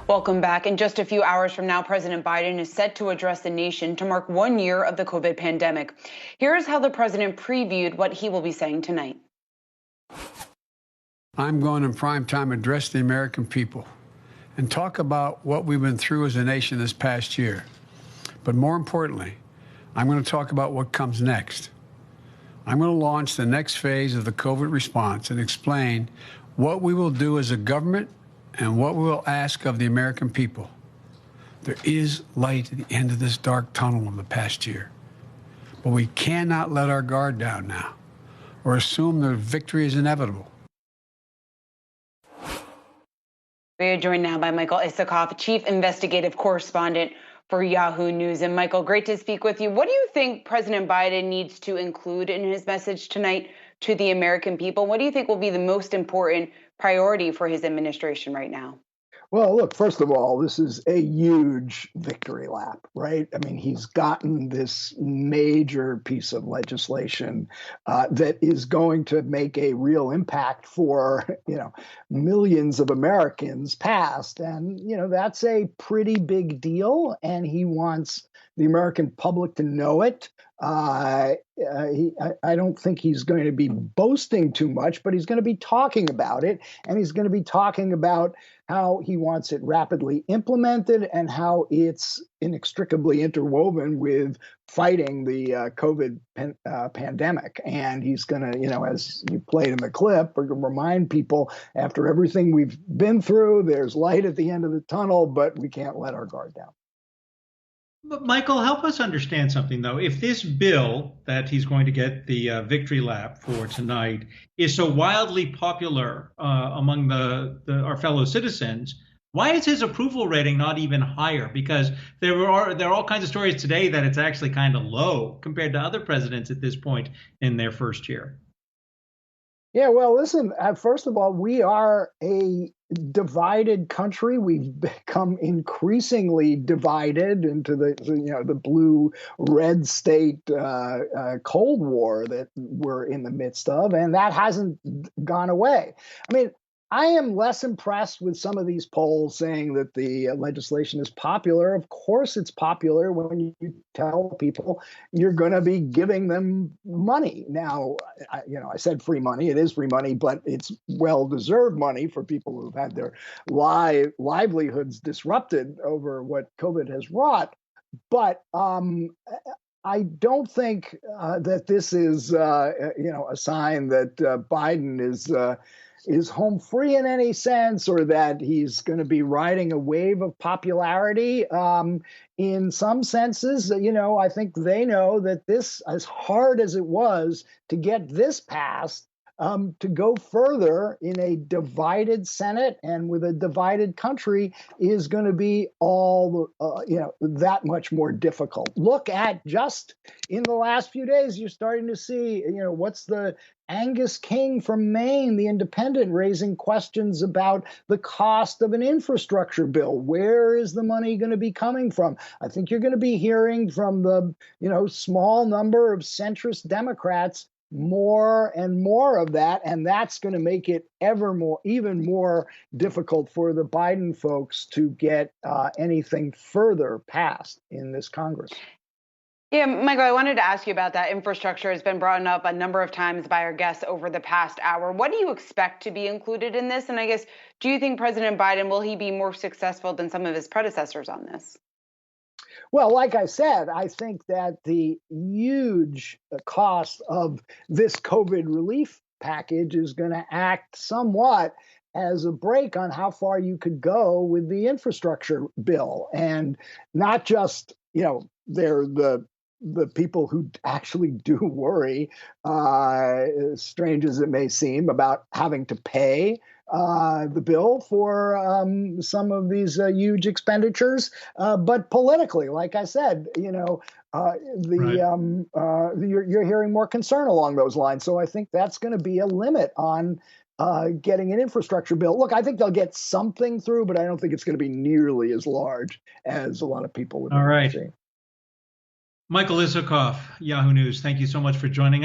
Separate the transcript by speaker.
Speaker 1: Welcome back. In just a few hours from now, President Biden is set to address the nation to mark 1 year of the COVID pandemic. Here's how the president previewed what he will be saying tonight.
Speaker 2: I'm going in prime time to address the American people and talk about what we've been through as a nation this past year. But more importantly, I'm going to talk about what comes next. I'm going to launch the next phase of the COVID response and explain what we will do as a government and what we will ask of the American people. There is light at the end of this dark tunnel of the past year, but we cannot let our guard down now or assume that victory is inevitable.
Speaker 1: We are joined now by Michael Isikoff, Chief Investigative Correspondent for Yahoo News. And Michael, great to speak with you. What do you think President Biden needs to include in his message tonight to the American people? What do you think will be the most important priority for his administration right now?
Speaker 3: Well, look, first of all, this is a huge victory lap, right? I mean, he's gotten this major piece of legislation that is going to make a real impact for, millions of Americans passed. And, that's a pretty big deal. And he wants the American public to know it. I don't think he's going to be boasting too much, but he's going to be talking about it. And he's going to be talking about how he wants it rapidly implemented and how it's inextricably interwoven with fighting the COVID pandemic. And he's going to, as you played in the clip, remind people after everything we've been through, there's light at the end of the tunnel, but we can't let our guard down.
Speaker 4: But Michael, help us understand something, though. If this bill that he's going to get the victory lap for tonight is so wildly popular among our fellow citizens, why is his approval rating not even higher? Because there are all kinds of stories today that it's actually kind of low compared to other presidents at this point in their first year.
Speaker 3: Yeah, well, listen, first of all, we are a divided country. We've become increasingly divided into the blue-red state Cold War that we're in the midst of, and that hasn't gone away. I mean, I am less impressed with some of these polls saying that the legislation is popular. Of course it's popular when you tell people you're going to be giving them money. Now, I said free money. It is free money, but it's well-deserved money for people who've had their livelihoods disrupted over what COVID has wrought. But I don't think that this is, a sign that Biden is home free in any sense, or that he's going to be riding a wave of popularity. In some senses, I think they know that this, as hard as it was to get this passed, to go further in a divided Senate and with a divided country is going to be that much more difficult. Look at just in the last few days, you're starting to see, what's the Angus King from Maine, the independent, raising questions about the cost of an infrastructure bill. Where is the money going to be coming from? I think you're going to be hearing from the, small number of centrist Democrats more and more of that, and that's going to make it even more difficult for the Biden folks to get anything further passed in this Congress.
Speaker 1: Yeah, Michael, I wanted to ask you about that. Infrastructure has been brought up a number of times by our guests over the past hour. What do you expect to be included in this? And I guess, do you think President Biden, will he be more successful than some of his predecessors on this?
Speaker 3: Well, like I said, I think that the huge cost of this COVID relief package is going to act somewhat as a brake on how far you could go with the infrastructure bill. And not just, they're the people who actually do worry, strange as it may seem, about having to pay the bill for some of these huge expenditures. But politically, like I said, you're hearing more concern along those lines. So I think that's going to be a limit on getting an infrastructure bill. Look, I think they'll get something through, but I don't think it's going to be nearly as large as a lot of people would.
Speaker 4: All right. Michael Isikoff, Yahoo News, thank you so much for joining us.